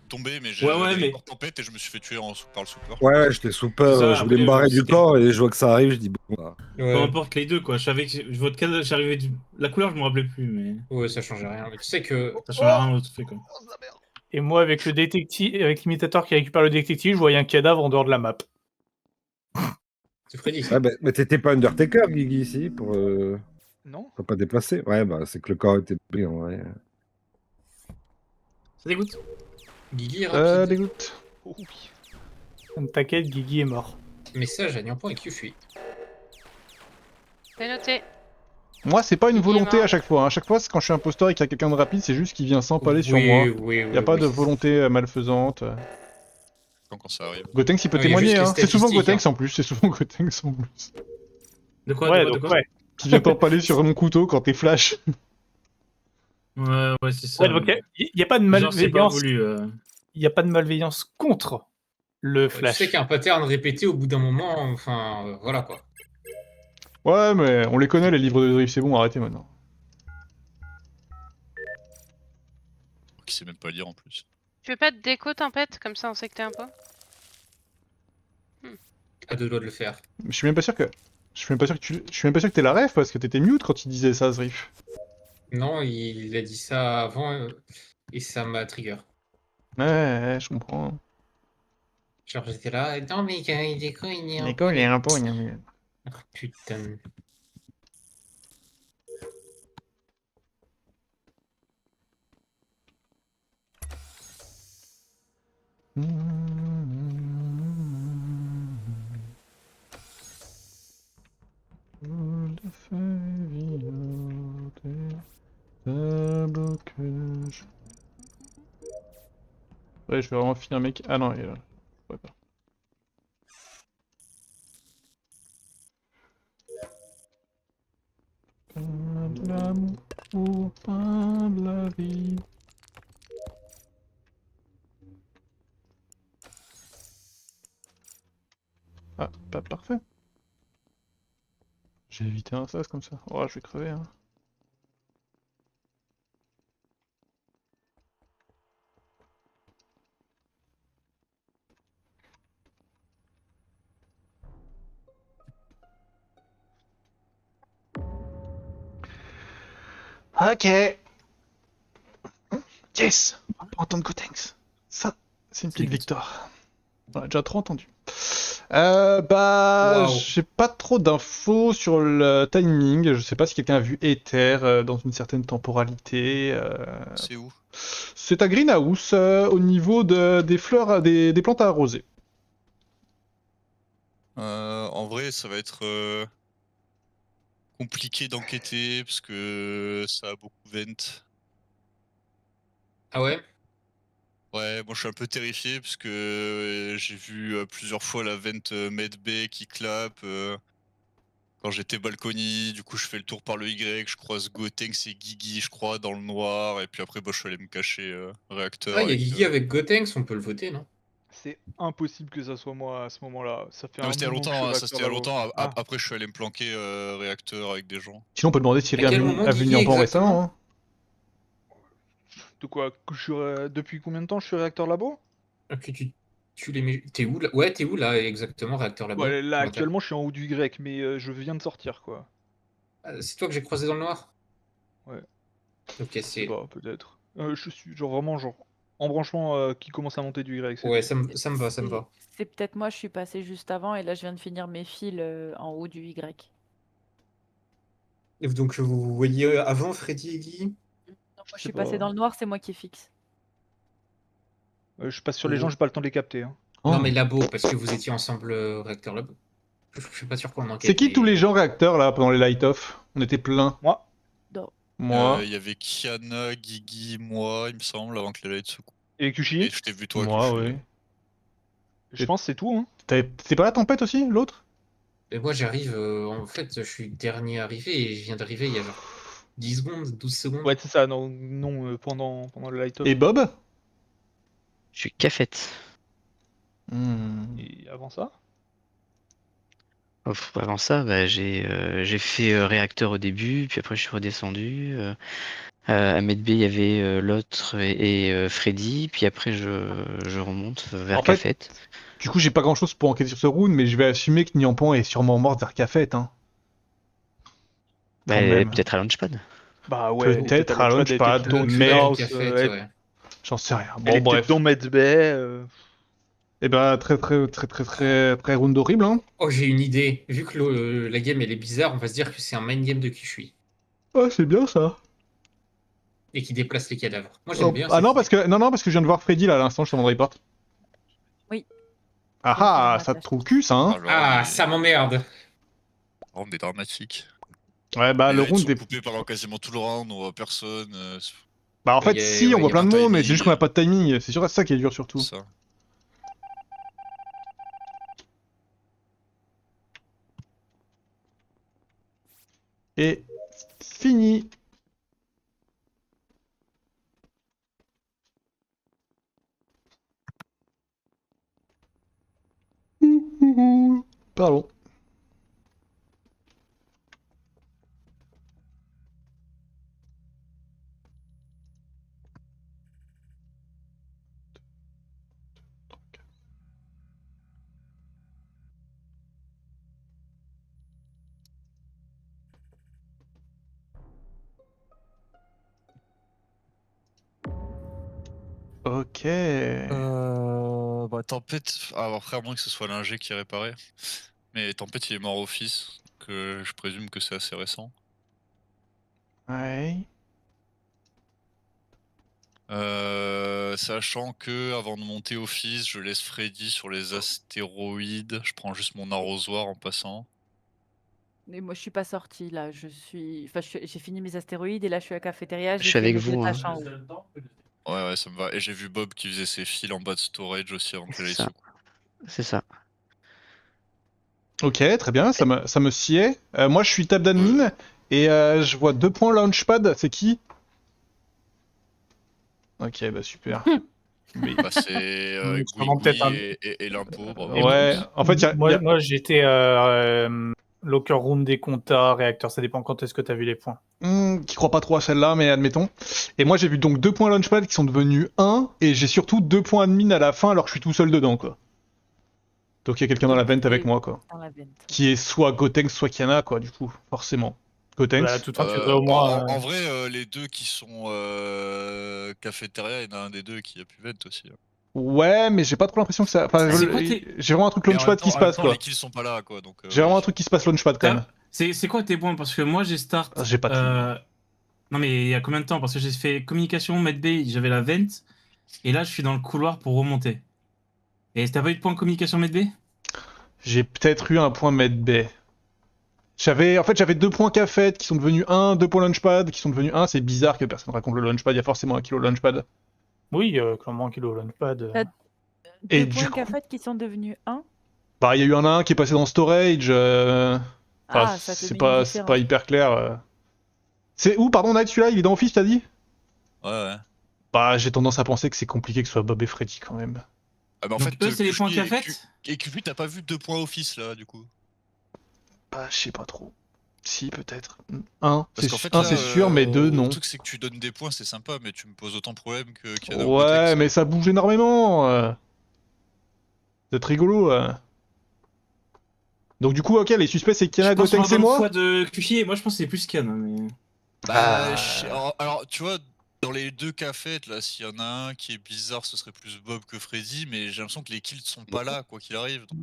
tombé, mais Ouais, ouais, mais. en tempête et je me suis fait tuer par le super. Ouais, j'étais sous peur, C'est ça, je voulais me après, barrer du c'était- corps et je vois que ça arrive, je dis bon. Bah. Peu Ouais, importe les deux, quoi. Je savais que votre cas, j'arrivais du... La couleur, je me rappelais plus, mais ouais, ça change rien. Mais tu sais que. ça change rien à l'autre fait, quoi. Et moi, avec le détective, avec l'imitateur qui récupère le détective, je voyais un cadavre en dehors de la map. C'est Freddy. Ouais, mais t'étais pas Undertaker, Guigui, ici, pour Non? pas déplacer. Ouais, bah c'est que le corps était pris en vrai. Ça dégoûte. Guigui est rapide. Dégoûte. Oh oui. T'inquiète, Guigui est mort. Message à Niampan et Kyushui. C'est noté. Moi, c'est pas une Il est volonté mort. à chaque fois. À chaque fois, c'est quand je suis imposteur et qu'il y a quelqu'un de rapide, c'est juste qu'il vient s'empaler sur Oui, moi. oui, Il y a pas de volonté malfaisante. Quand ça arrive. Gotenks, il peut Non, il y a témoigner, juste les hein. C'est souvent statistiques, Gotenks en plus. C'est souvent Gotenks en plus. De quoi, Ouais, de quoi, donc de quoi ouais. Qui vient t'empaler sur mon couteau quand t'es flash. Ouais, ouais, c'est ça. Ouais, donc il n'y a pas de Genre, c'est pas malveillance. voulu. Il n'y a pas de malveillance contre le Tu Flash. sais qu'il y a un pattern répété au bout d'un moment, enfin, voilà quoi. Ouais, mais on les connaît, les livres de drift. C'est bon, arrêtez maintenant. Qui sait même pas lire en plus. Tu veux pas de déco tempête, comme ça on sait que t'es un peu. À deux doigts de le faire. Je suis même pas sûr que. Je suis même pas sûr que t'es la ref parce que t'étais mute quand il disait ça, Zrif. Non, il a dit ça avant et ça m'a trigger. Ouais, je comprends. Genre j'étais là, non mais il est con, il est un... L'école est un peu. Ah, putain. Ouais, je vais vraiment finir mec. Ah non, il est là. Je pourrais pas. Pas de l'amour, pas de la vie. Ah, pas parfait. J'ai évité un sas comme ça. Oh, je vais crever, hein. Ok. Yes. On peut entendre Gotenks. Ça, c'est une petite victoire. On a déjà trop entendu. Wow. J'ai pas trop d'infos sur le timing. Je sais pas si quelqu'un a vu Ether dans une certaine temporalité. C'est où? C'est à Greenhouse, au niveau des fleurs, des plantes à arroser. En vrai, ça va être compliqué d'enquêter parce que ça a beaucoup vent. Ah ouais? Ouais, moi je suis un peu terrifié parce que j'ai vu plusieurs fois la vente Medbay qui clappe quand j'étais balcony. Du coup, je fais le tour par le Y, je croise Gotenks et Guigui, je crois, dans le noir. Et puis après, bah, je suis allé me cacher réacteur. Ah, il y a avec, Guigui avec Gotenks, on peut le voter, non? C'est impossible que ça soit moi à ce moment-là. Ça fait Non, mais un c'était il y a moment que je longtemps, suis hein, ça c'était il y a réacteur longtemps. là-bas. Ah. Après, je suis allé me planquer réacteur avec des gens. Sinon, on peut demander si À quel quelqu'un moment a vu Guigui Niampan exactement récemment. Hein. De quoi que je suis depuis combien de temps je suis réacteur labo? Ok, tu les mets... T'es où là? Ouais, t'es où là exactement, réacteur là-bas? Ouais, là actuellement je suis en haut du Y, mais je viens de sortir quoi. C'est toi que j'ai croisé dans le noir? Ouais. Ok, Je sais c'est... pas, peut-être. Je suis genre vraiment genre en branchement qui commence à monter du Y. c'est Ouais, tout. ça me va, ça me va. C'est peut-être moi, je suis passé juste avant et là je viens de finir mes fils en haut du Y. Et donc vous voyez avant Freddy et Guigui? Non, moi je sais suis pas. passé dans le noir, c'est moi qui fixe. Je passe sur les gens, j'ai pas le temps de les capter. Hein. Oh. Non mais labo, parce que vous étiez ensemble réacteur labo. Je suis pas sûr qu'on enquête. C'est qui mais- tous les gens réacteurs là pendant les light-off? On était plein. Moi? Moi. Il y avait Kiana, Guigui, moi, il me semble, avant que les lights se coupent. Et Et Kushi? je t'ai vu toi. Moi, Kushi. oui. Je pense que c'est tout. Hein. C'est pas la tempête aussi, l'autre? Et moi j'arrive, en fait je suis dernier arrivé et je viens d'arriver il y a genre 10 secondes, 12 secondes. Ouais, c'est ça, non, pendant le light-up. Et Bob? Je suis cafette. Et avant ça? Avant ça, bah, j'ai fait réacteur au début, puis après je suis redescendu. À Med B, il y avait l'autre et Freddy. Puis après, je remonte vers En fait, Cafette. Du coup, j'ai pas grand chose pour enquêter sur ce round, mais je vais assumer que Niampan est sûrement mort vers Cafette, hein. Bah, Quand même. peut-être à Launchpad. Bah ouais, Peut-être à Launchpad, Dans mais House, ouais. j'en sais rien. elle Bon, est bref. peut-être dans Medbay. Et bah, très round horrible, hein. Oh, j'ai une idée. Vu que la game elle est bizarre, on va se dire que c'est un main game de Kishui Ouais, c'est bien ça. et qui déplace les cadavres. Moi j'aime bien. Ah cette non, idée. parce que je viens de voir Freddy là à l'instant, je suis en report. Oui. Ah J'ai une ah, fille ça dans te trouve cul ça, hein. Alors, Ah, ça m'emmerde. round est dramatique. Ouais, bah le Ils round sont est. coupés pendant quasiment tout le round, on voit personne. Bah en Ouais, fait, si, on ouais, voit y a plein de pas de monde, mais c'est juste qu'on a timing. pas de timing. C'est sûr, c'est ça qui est dur surtout. Ça. Et fini. Pardon. Ok. Bah, Tempête. Alors, après, à moins que ce soit l'ingé qui est réparé. Mais Tempête, il est mort office. Que je présume que c'est assez récent. Ouais. Sachant que avant de monter office, je laisse Freddy sur les astéroïdes. Je prends juste mon arrosoir en passant. Mais moi, je suis pas sortie là. J'ai fini mes astéroïdes et là, je suis à la cafétéria. Je J'ai suis fait avec mes deux vous, hein. tâches en haut. Ouais, ça me va. Et j'ai vu Bob qui faisait ses fils en bas de storage aussi avant que C'est j'aille ça. sous. C'est ça. Ok, très bien, ça me sied. Moi, je suis tab d'admin et je vois 2 points launchpad. C'est qui? Ok, bah super. Mais- Bah, c'est Sûrement peut-être un- et l'impôt, bravo. Ouais, en fait, Moi, j'étais locker room des comptas, réacteur, ça dépend quand est-ce que t'as vu les points. Qui croit pas trop à celle-là, mais admettons. Et moi, j'ai vu donc 2 points launchpad qui sont devenus 1, et j'ai surtout 2 points admin à la fin alors que je suis tout seul dedans, quoi. Donc il y a quelqu'un dans la vente avec moi, quoi. Dans la vente. Qui est soit Gotenks, soit Kiana, quoi, du coup, forcément. Gotenks. Bah, à toute fin, tu devrais au moins. En vrai, les deux qui sont cafétéria, il y en a un des deux qui a pu vent aussi. Hein. Ouais, mais j'ai pas trop l'impression que ça. Enfin, C'est quoi tes- j'ai vraiment un truc Mais en même launchpad qui temps- se en même passe, temps, quoi. les kills sont pas là, quoi. Donc, J'ai vraiment oui. un truc qui se passe launchpad quand même. C'est quoi tes points? Parce que moi, j'ai start. Ah, j'ai pas de Non, mais il y a combien de temps? Parce que j'ai fait communication, medbay, j'avais la vent. Et là, je suis dans le couloir pour remonter. Et t'as pas eu de point communication medbay? J'ai peut-être eu un point medbay. En fait, j'avais 2 points cafette qui sont devenus 1, 2 points launchpad qui sont devenus 1. C'est bizarre que personne raconte le launchpad, il y a forcément un kilo launchpad. Oui, clairement, un kilo launchpad. T'as Et Deux du points coup- café qui sont devenus 1. Bah, il y a eu un qui est passé dans storage. Enfin, Ah, ça te c'est met pas, une c'est différence. pas hyper clair. C'est où, pardon, Night, celui-là? Il est dans Office, t'as dit? Ouais. Bah, j'ai tendance à penser que c'est compliqué que ce soit Bob et Freddy quand même. Ah, mais en Donc, fait, eux, c'est les points Kushki cafette? et Kupi, t'as pas vu 2 points office là, du coup. Bah, je sais pas trop. Si, peut-être. 1, Parce qu'en fait, c'est sûr, mais 2, non. Le truc, c'est que tu donnes des points, c'est sympa, mais tu me poses autant de problèmes qu'il y en a au Ouais, Gotex. mais ça bouge énormément. C'est rigolo. Donc du coup, ok, les suspects c'est Kiana, Je pense Gotenks et moi. fois de Kushi, et moi, je pense que c'est plus Kian. Mais... Bah, alors, tu vois, dans les deux cafés, là, s'il y en a un qui est bizarre, ce serait plus Bob que Freddy, mais j'ai l'impression que les kills sont pas là, quoi qu'il arrive. Donc,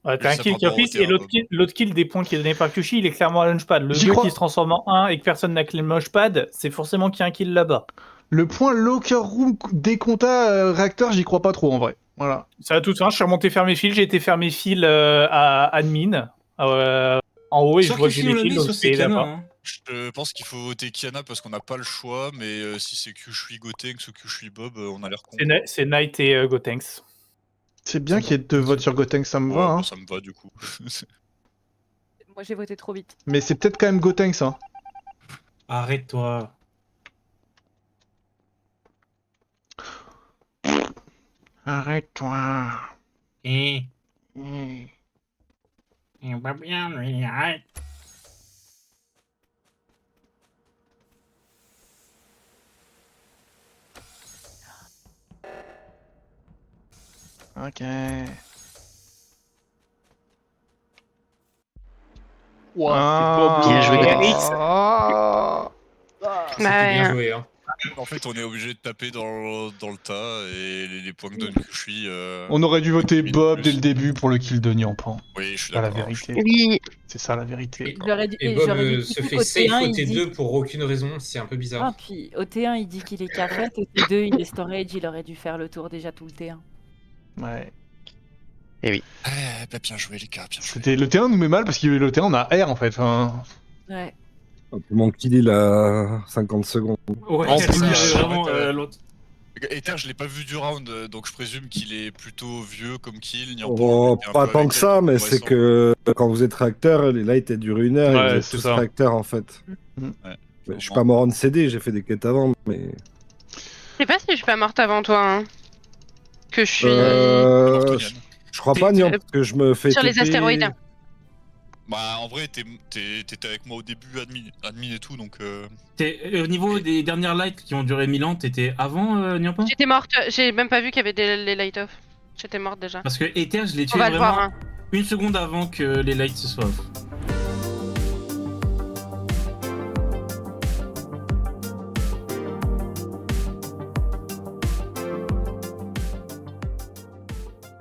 Ouais, t'as un ça kill par qui est rapport au office et terrain, l'autre kill des points qui est donné par Kushi, il est clairement à launchpad. Le J'y 2 crois. qui se transforme en 1 et que personne n'a clé launchpad, c'est forcément qu'il y a un kill là-bas. Le point locker room des comptas réacteurs, j'y crois pas trop en vrai. Voilà. Ça a tout ça, je suis remonté faire mes fils, j'ai été faire mes fils à admin, en haut, et je Soit vois que j'ai Kushi, on mes l'a fils, dit, donc soit c'est c'est Kian. là-bas. Hein. Je pense qu'il faut voter Kiana parce qu'on n'a pas le choix, mais si c'est Kushui Gotenks ou Kushui Bob, on a l'air con. C'est Knight et Gotenks. C'est bien Ça qu'il y ait 2 votes sur Gotenks, ça me Ouais, va. Hein. bah, ça me va du coup. Moi, j'ai voté trop vite. Mais c'est peut-être quand même Gotenks. Hein. Arrête-toi. Arrête-toi. Il va bien, lui, arrête. Ok. Ouah, Bien joué, Eric. Ah. C'était Bah bien ouais. joué, hein. En fait, on est obligé de taper dans le tas et les points que donne Kushui. On aurait dû voter Une Bob plus. dès le début pour le kill de Niampan. Oui, je suis C'est ça la d'accord. vérité. Oui. C'est ça la vérité. J'aurais dû- Et j'aurais Bob dû se cliquer fait au safe T1, au il dit- T2 pour aucune raison, c'est un peu bizarre. Ah, puis au T1, il dit qu'il est carré, au T2, il est storage, il aurait dû faire le tour déjà tout le T1. Ouais. Bah, bien joué, les gars, bien joué. C'était le T1 nous met mal parce que le T1 on a R en fait. Enfin, Ouais. Mon kill, il a 50 secondes. Ouais, En c'est plus, vraiment ouais, l'autre. Ether, je l'ai pas vu du round, donc je présume qu'il est plutôt vieux comme kill. Niampan, Oh, j'étais un pas peu tant avec que elle, ça, donc mais ouais, c'est sans- que quand vous êtes réacteur, les lights étaient dure 1 heure, Ouais, et vous êtes c'est tous ça. réacteurs en fait. Ouais, Mais je suis pas mort en CD, j'ai fait des quêtes avant, mais. Je sais pas si je suis pas morte avant toi. Hein. Que je suis Mortonian. Je crois pas, Nian, parce que je me fais sur les TP. astéroïdes. Bah, en vrai, t'étais avec moi au début, admin et tout, donc. Au niveau des dernières lights qui ont duré 1000 ans, t'étais avant Niampan? J'étais morte, j'ai même pas vu qu'il y avait les light off. J'étais morte déjà. Parce que Ether, je l'ai On tué va le vraiment voir. Hein. 1 seconde avant que les lights se soient off.